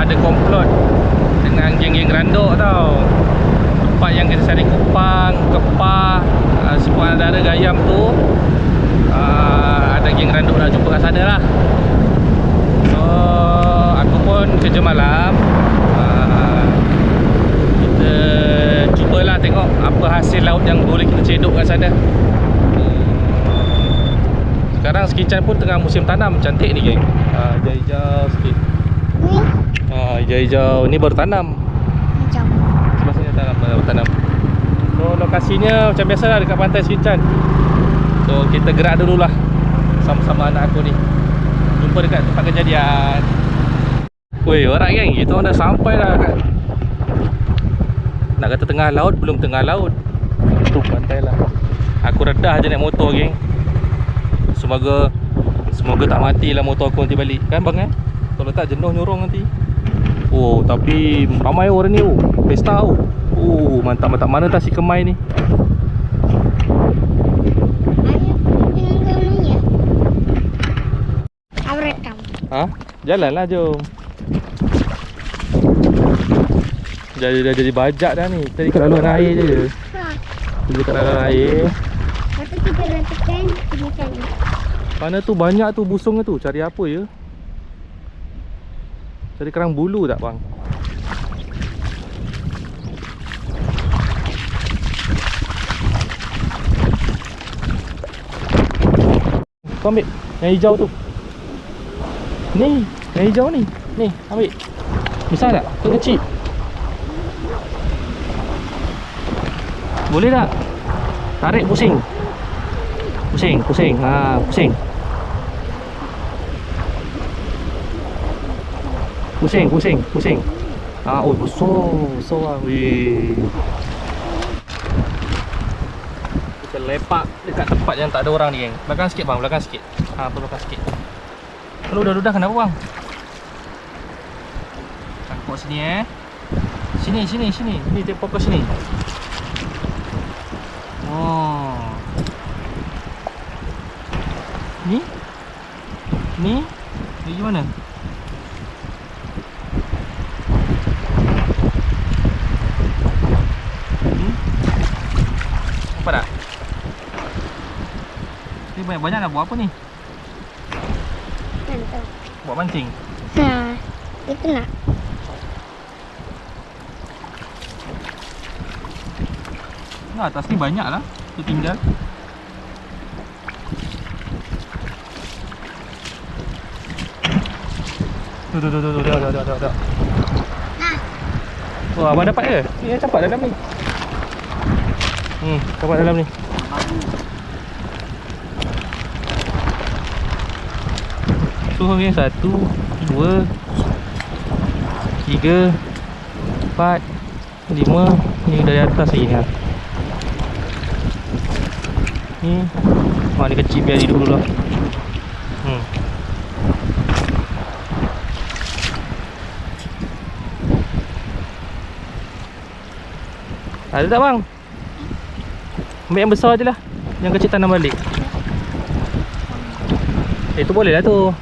ada komplot dengan geng-geng randuk tau. Tempat yang kita cari kupang, kepah, sebuah antara gayam tu, ada geng randuk nak jumpa kat sana lah. So aku pun kerja malam, kita cubalah tengok apa hasil laut yang boleh kita cedok kat sana. Sekarang Sekichan pun tengah musim tanam. Cantik ni geng, hijau-hijau sikit. Hijau-hijau ni baru tanam. Hijau. Sebelah sini baru tanam. So lokasinya macam biasalah dekat pantai Sekichan. So kita gerak dululah sama-sama anak aku ni. Jumpa dekat tempat kejadian. Weh, alright geng, kita orang dah sampai dah kat, nak kata tengah laut, belum tengah laut. Tu pantai lah. Aku redah je naik motor geng. Semoga tak matilah motor aku nanti balik. Kan bang kan? Kalau tak jenuh nyorong nanti. Oh, tapi ramai orang ni. Pesta tau. Mantap-mantap. Mana tak si Kemai ni? Ha? Jalanlah jom. Dah jadi bajak dah ni. Tadi kat dalam air je. Kita kat dalam air. Lepas kita letakkan ikan. Mana tu banyak tu busung tu. Cari apa ya? Cari kerang bulu tak bang? Kau ambil yang hijau tu. Ni, yang hijau ni. Ni, ambil. Besar tak? Atau kecil? Boleh tak? Tarik pusing. Pusing. Pusing. Oh, besar lah. Weh. Kita lepak dekat tempat yang tak ada orang ni geng. Belakang sikit bang, belakang sikit. Belakang sikit. Kalau udah kenapa bang? Cangkuk sini Sini. Ni tengok fokus sini. Ni gimana? Apa tak? Ni banyak nak buat apa ni? Mantap. Buat mancing? Itu nak. Atas ni banyak lah. Tu tinggal. Tuh. Wah, abang dapat ke? Ni campak dalam ni. Campak dalam ni. So ni 1, 2, 3, 4, 5. Ni dari atas lagi ni. Ni kecil biar hidup dulu lah. Ada tak bang? Ambil yang besar je lah. Yang kecil tanam balik. Itu boleh lah tu.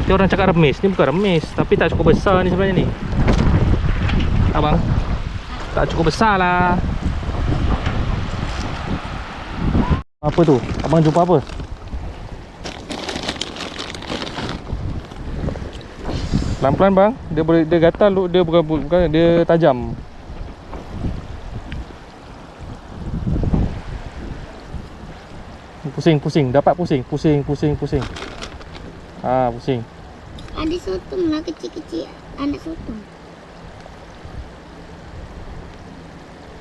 Dia orang cakap remis. Ni bukan remis, tapi tak cukup besar ni sebenarnya ni. Abang, tak cukup besar lah. Apa tu? Abang jumpa apa? Pelan-pelan bang. Dia gatal, dia bukan dia tajam. Pusing. Dapat pusing. Pusing. Pusing. Ada sotong lah kecil-kecil. Anak sotong.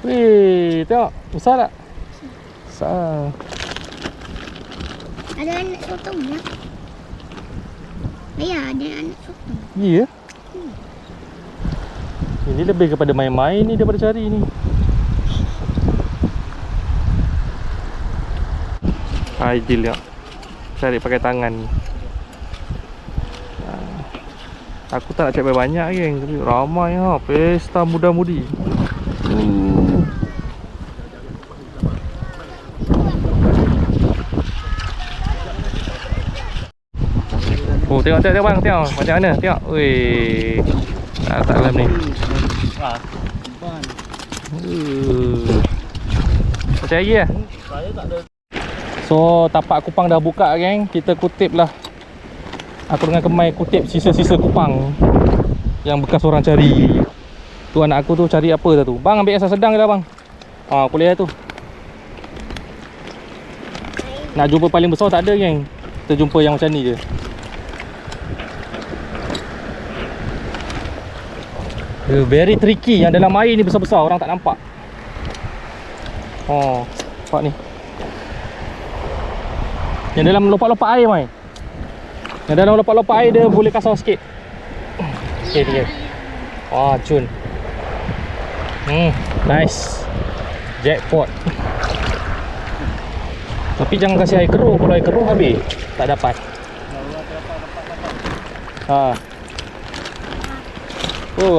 Weh, tengok. Besar tak? Besar. Ada anak sotong ya? Ya, ada anak sotong. Ya? Ini lebih kepada main-main ni daripada cari ni. Ideal ya. Cari pakai tangan. Aku tak nak cari banyak geng, tapi ramai ha, pesta muda-mudi. Tengok bang, tengok macam mana, tengok. Weh, tak dalam ni. Percaya lah. Saya tak ada. So tapak kupang dah buka geng. Kita kutip lah. Aku dengan Kemai kutip sisa-sisa kupang yang bekas orang cari. Tu anak aku tu cari apa dah tu. Bang ambil asas sedang je lah bang. Kuliah tu. Nak jumpa paling besar tak ada geng. Kita jumpa yang macam ni je. Very tricky. Yang dalam air ni besar-besar, orang tak nampak. Nampak ni. Yang dalam lopak-lopak air mai. Yang dalam lopak-lopak air dia boleh kasar sikit. Okay, okay. Cun. Nice. Jackpot. Tapi jangan kasih air keruh. Kalau air keruh habis, tak dapat.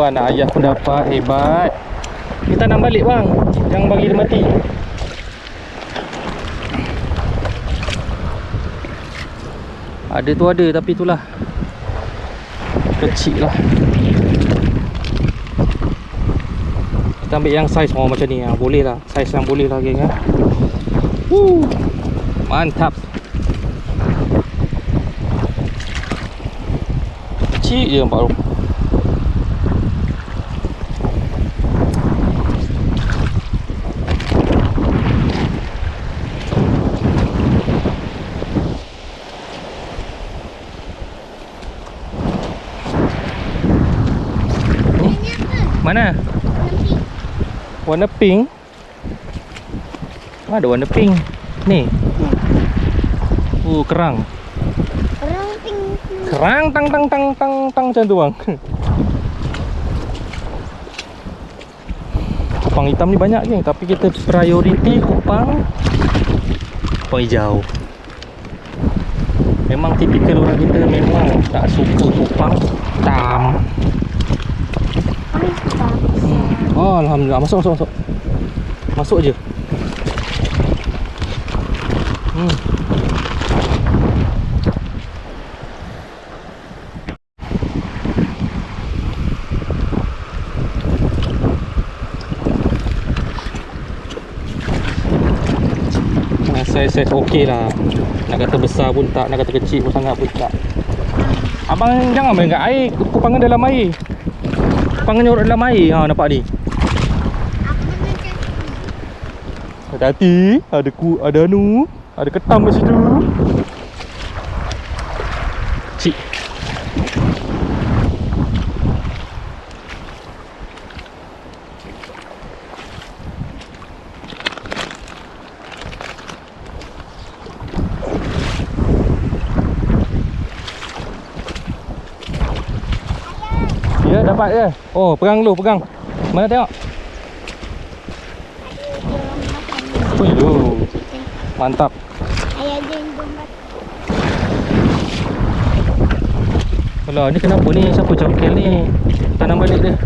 Anak ayah pun dapat. Hebat. Kita tanam balik bang. Jangan bagi dia mati. Ada tu ada, tapi itulah kecil lah. Kita ambil yang saiz macam ni. Boleh lah. Saiz yang boleh lah geng. Mantap. Kecil je nampak tu. Mana? Warna pink. Ada warna pink. Ni. Kerang. Kerang pink. Kerang tang macam tu bang. Kupang hitam ni banyak geng, tapi kita priority kupang hijau. Memang tipikal orang kita memang tak suka kupang hitam. Alhamdulillah. Masuk. Masuk je. Saiz okey lah. Nak kata besar pun tak, nak kata kecil pun sangat pun tak. Abang jangan main kat air. Kupangan dalam air. Kupangan nyorok dalam air. Nampak ni. Hati-hati. Ada anu. Ada ketam kat situ. Cik. Ya, dapat ke? Pegang dulu, pegang. Mana tengok? Mantap. Ayah gendong batu. Alah, ni kenapa ni? Siapa cangkel ni? Tanam balik dia.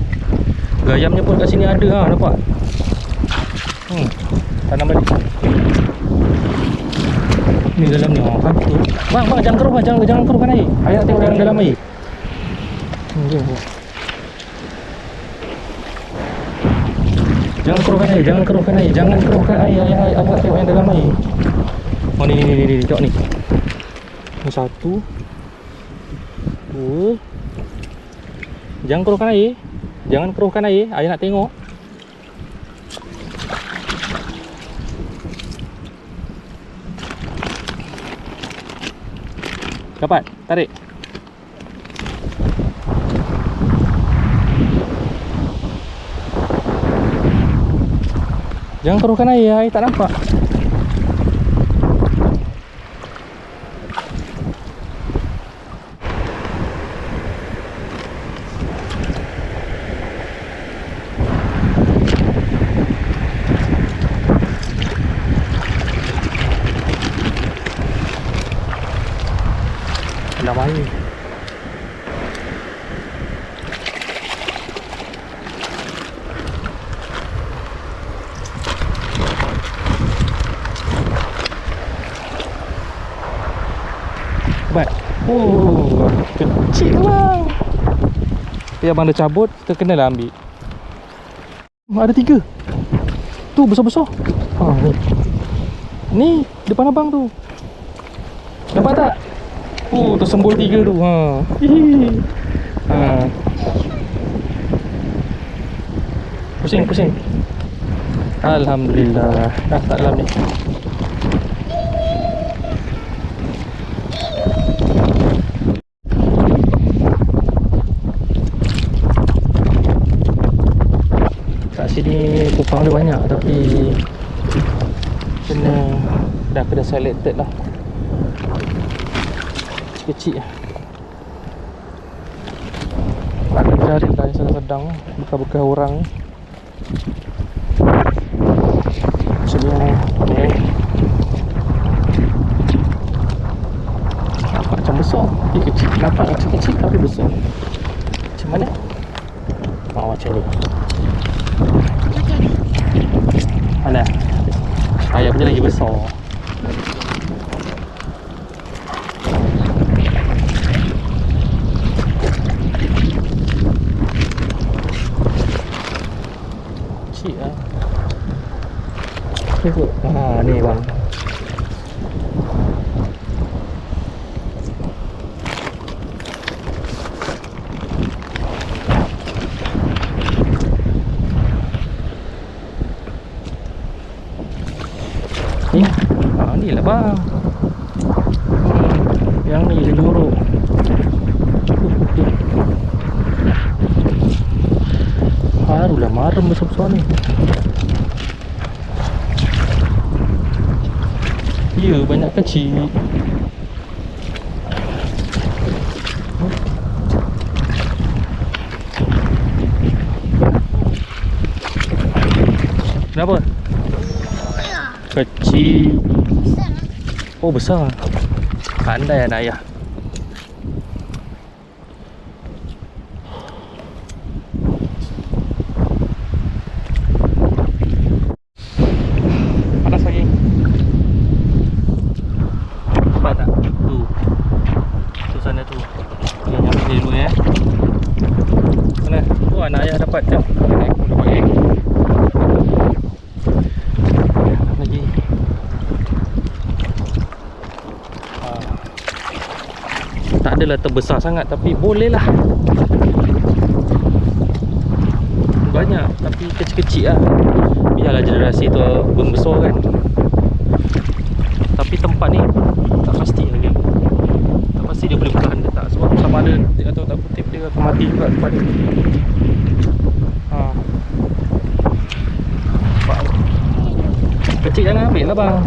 Gayamnya pun kat sini ada nampak? Tanam balik. Ni dalam ni hantu. Bang, jangan keruh bang, jangan keruhkan air. Ayah nak tengok dalam air. Jangan keruhkan air. Ayah nak tengok yang dalam air. Ni, tengok ni. Ni satu. Dua. Jangan keruhkan air. Ayah nak tengok. Dapat? Tarik. Jangan keruhkan air tak nampak. Dalam air. Hebat. Kecil bang. Tapi abang dah cabut, kita kenalah ambil. Ada 3. Tu besar-besar. Ni. Ni depan abang tu. Nampak tak? Tersembul 3 tu. Pusing. Alhamdulillah. Dah tak dalam ni. Kat sini kupang dia banyak, tapi kena selected lah. Kecil lah. Nak cari lah yang sedang-sedang, bekas-bekas orang. Macam ni. Nampak macam besar, tapi kecil. Nampak macam kecil tapi besar. Macam mana? Macam ni. Mana? Ayah punya lagi besar. Kecil lah. Ni bang. Ni lah bang. Yang ni dia jorok. Harulah marem besar-besar ni. Ya, banyak kecil. Kenapa? Kecil. Oh, besar. Pandai anak ayah. Panas lagi. Nampak tak? Tu sana tu. Ni ambil dia dulu ya. Mana? Oh, anak ayah dapat jap. Dapat lagi. Tak adalah terbesar sangat, tapi boleh lah. Banyak, tapi kecil-kecil lah. Biarlah generasi tu membesar kan. Tapi tempat ni tak pasti lagi. Tak pasti dia boleh bertahan ke tak. Sebab sama ada dia kata tak kutip dia akan mati juga tempat ni. Kecil jangan ambil lah bang.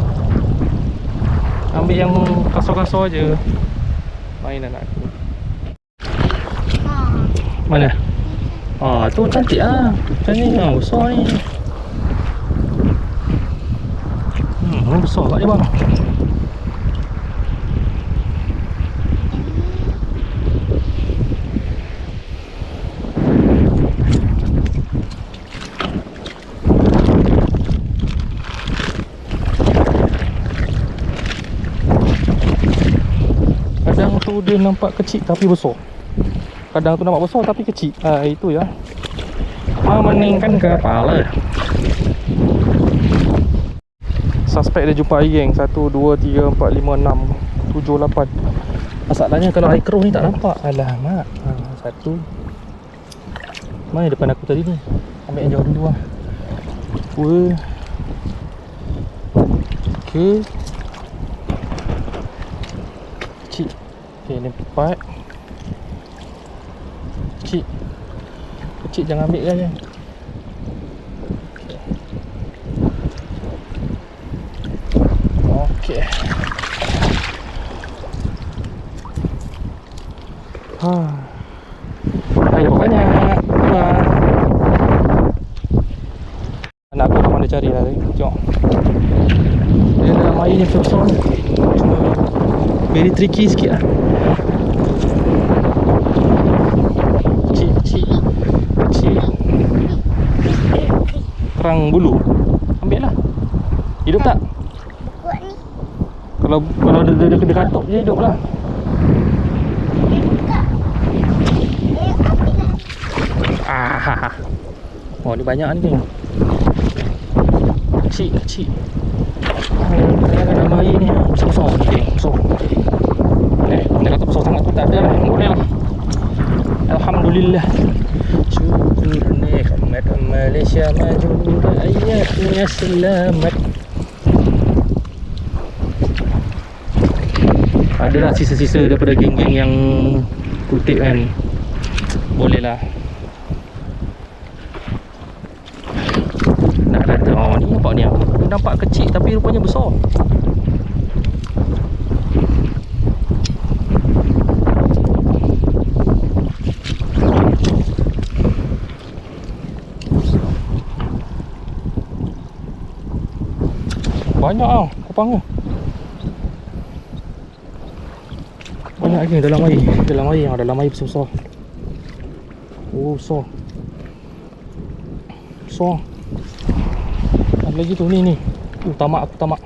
Ambil yang kasar-kasar je. Main anak aku. Mana? Tu cantik lah. Macam ni besar ni. Ni besar kat dia bang. Kadang tu dia nampak kecil tapi besar. Kadang tu nampak besar tapi kecil. Itu ya. Memeningkan kepala. Suspek dia jumpa air geng. 1, 2, 3, 4, 5, 6, 7, 8. Masalahnya kalau air keruh ni tak nampak. Alamak. Satu. Mana depan aku tadi ni? Ambil yang jauh dulu lah. 2. Okay. Kecil. Okay, ni 4. Kecil. Kecil jangan ambil kan. Okay. Air dapat banyak. Anak aku memang dia cari lah tadi. Tengok. Dia dalam air ni besar ni. Cuma very tricky sikit lah. Kecil. Kerang bulu. Ambil lah. Hidup tak? Kuat ni. Kalau dia katuk je hidup lah. Buka. Oh, ni banyak ni geng. Kecil. Dalam air ni besar-besar ni geng. Besar. Dia kata besar sangat tu tak ada lah. Boleh lah. Alhamdulillah. Syukur nikmat Malaysia maju rakyatnya selamat. Adalah sisa-sisa daripada geng-geng yang kutip kan. Boleh lah. Nak kata, oh ni nampak ni. Dia nampak kecil tapi rupanya besar. Banyak tau kupang tu. Banyak lagi dalam air. Dalam air besar-besar. Oh, besar. Ada lagi tu ni. Aku tamak. Aku tamak.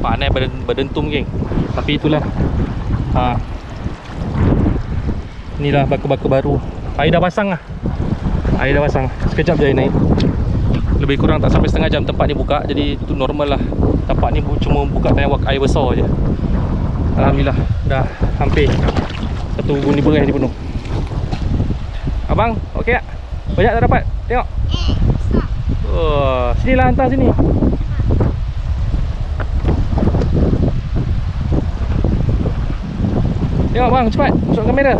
Panas berdentum geng. Tapi itulah. Inilah baka-baka baru. Air dah pasang lah. Sekejap je air naik. Lebih kurang tak sampai setengah jam tempat ni buka. Jadi itu normal lah. Tempat ni cuma buka time air besar je. Alhamdulillah dah hampir 1 guni beras dipenuh. Abang, okey tak? Banyak tak dapat? Tengok. Oh, sinilah hantar sini. Tengok bang, cepat masuk kamera.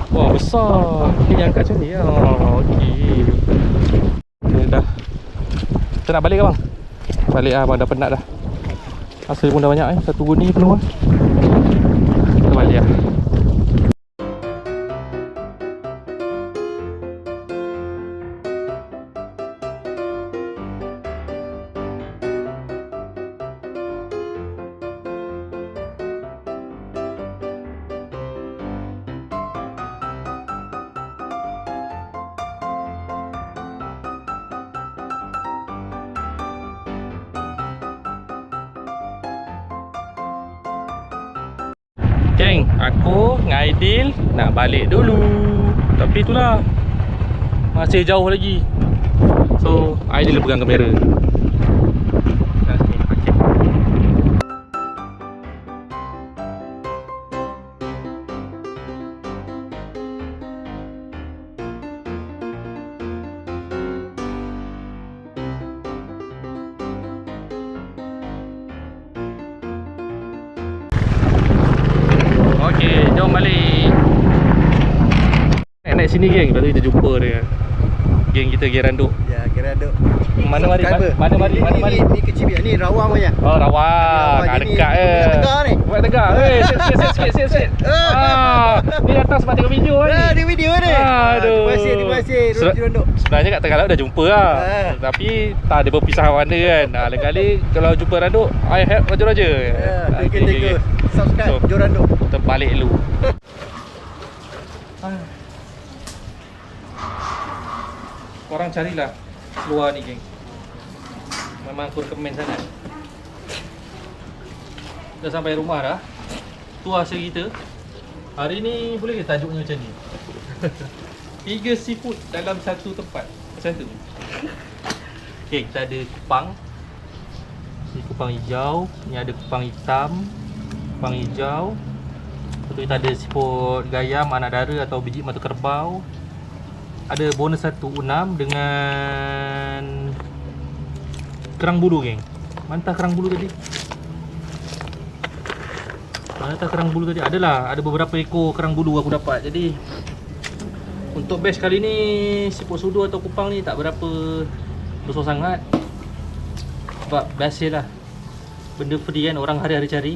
Wah, besar. Ni yang angkat macam ni. Oh, okey. Okay, dah. Kita nak balik ke bang? Balik lah, abang dah penat dah. Hasil pun dah banyak 1 guni penuh lah. Kita balik lah. Geng, aku dengan Aidil nak balik dulu. Tapi itulah, masih jauh lagi. So, Aidil pegang kamera. Okey, jom balik. Naik sini geng, lepas tu kita jumpa dia. Geng kita geng Randuk. Ya, kira duk. Mana mari? Ni kecil biar. Ni rawang punya. Oh, rawang. Dekat je. Tegak ni. Buat tegak. Sikit. Ni datang sebab tengok video ni. Di video ni. Aduh. Terima kasih. Randuk. Sebenarnya kat tengah laut dah jumpa lah. Tapi tak ada berpisah mana kan. Lain-kali kalau jumpa Randuk, I help Raja-Raja. Thank you. Subscribe Joranduk. Kita balik dulu. Korang carilah keluar ni geng. Memang aku recommend sangat. Dah sampai rumah dah. Tu hasil kita. Hari ni boleh ke tajuknya macam ni? 3 seafood dalam satu tempat. Macam tu. Okay, kita ada kupang. Ni kupang hijau. Ni ada kupang hitam, kupang hijau. Lepas tu kita ada siput gayam, anak dara atau biji mata kerbau. Ada bonus satu unam dengan kerang bulu geng. Mantap kerang bulu tadi. Ada beberapa ekor kerang bulu aku dapat. Jadi untuk batch kali ni siput sudu atau kupang ni tak berapa besar sangat. Sebab biasalah benda free kan, orang hari-hari cari.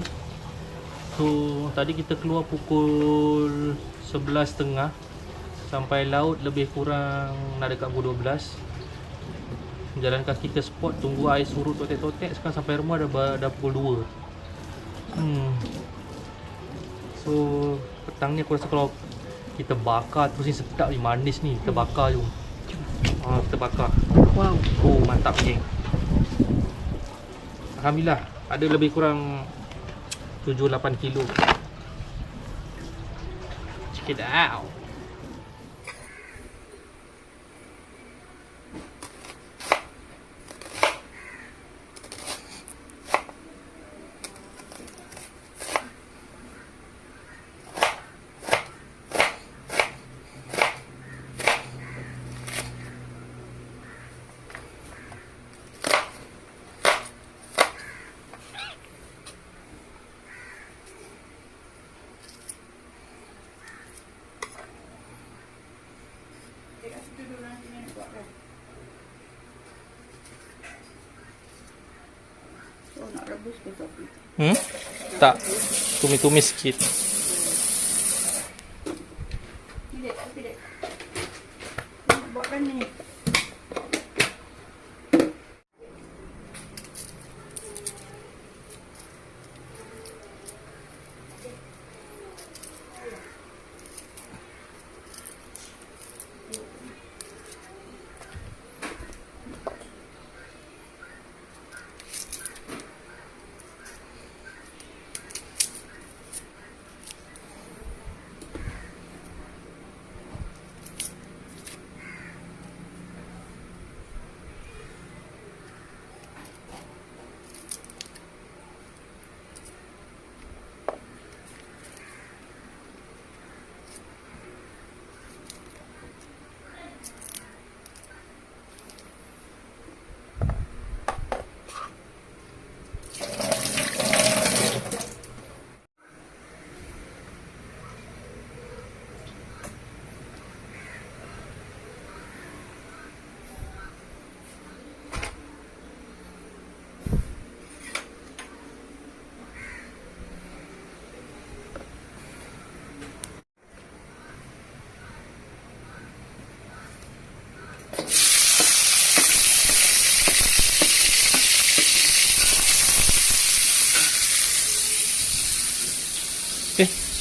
So tadi kita keluar pukul 11.30 sampai laut lebih kurang nak dekat pukul 12. Jalan kaki ke spot, tunggu air surut totek-totek. Sekarang sampai rumah dah pukul 2. So petang ni aku rasa kalau Kita bakar terus ni sedap ni, manis ni. Kita bakar jom. Kita bakar. Wow. Oh, mantap geng. Alhamdulillah, ada lebih kurang 7-8 kilo. Check it out. Oh, nak rebus ke kopi? Tak, tumis-tumis sikit. Tidak, tidak. Buatkan ni.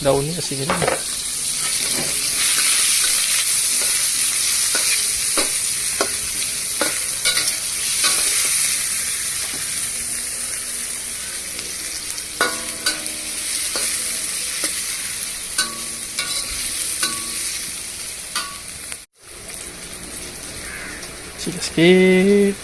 Daun ni asin ni. Sikit-sikit.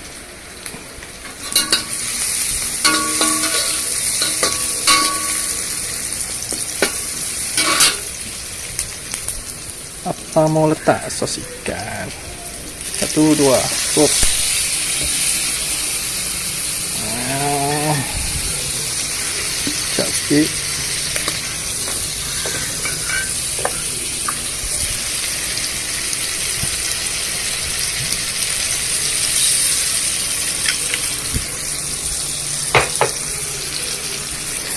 Apa mau letak sos ikan? 1, 2, sos. Sekejap sikit.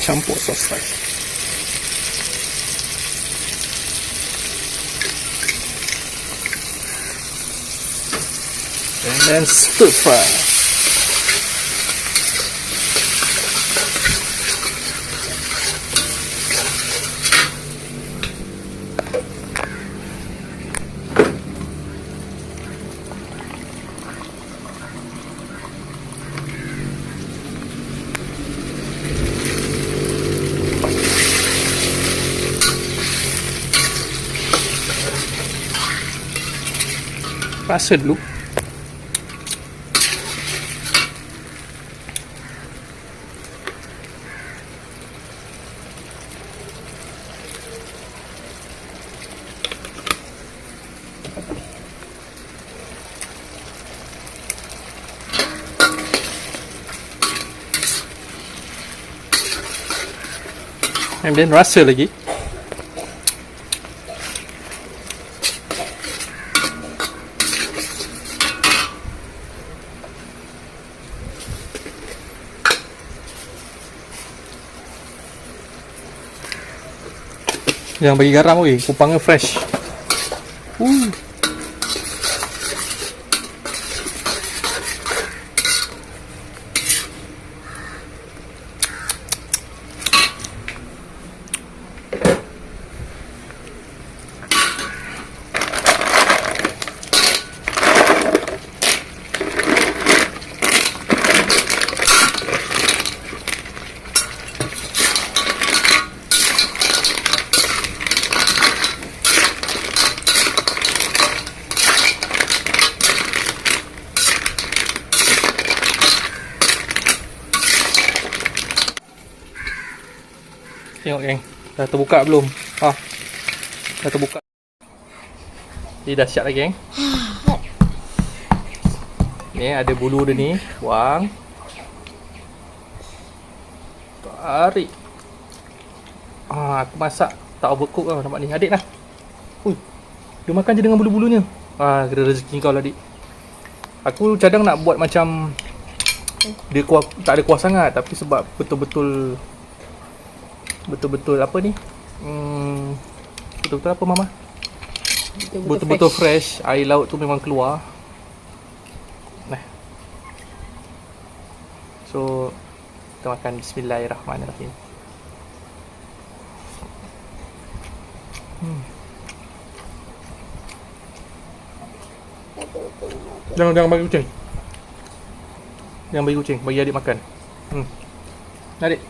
Campur sos lagi. And then stir fry. Rasa dulu. And then rasa lagi. Jangan bagi garam weh, kupangnya fresh. Tengok geng, dah terbuka belum? Dah terbuka. Ni dah siap lagi geng. Ni ada bulu dia ni, buang. Tarik. Aku masak tak overcook tau, nampak ni. Adik lah. Ui, dia makan je dengan bulu-bulunya. Kira rezeki kau lah adik. Aku cadang nak buat macam dia kuah, tak ada kuah sangat, tapi sebab betul-betul apa ni? Betul-betul apa mama? Betul-betul fresh. Air laut tu memang keluar. Nah. So kita makan bismillahirrahmanirrahim. Jangan bagi kucing. Jangan bagi kucing, bagi adik makan. Adik.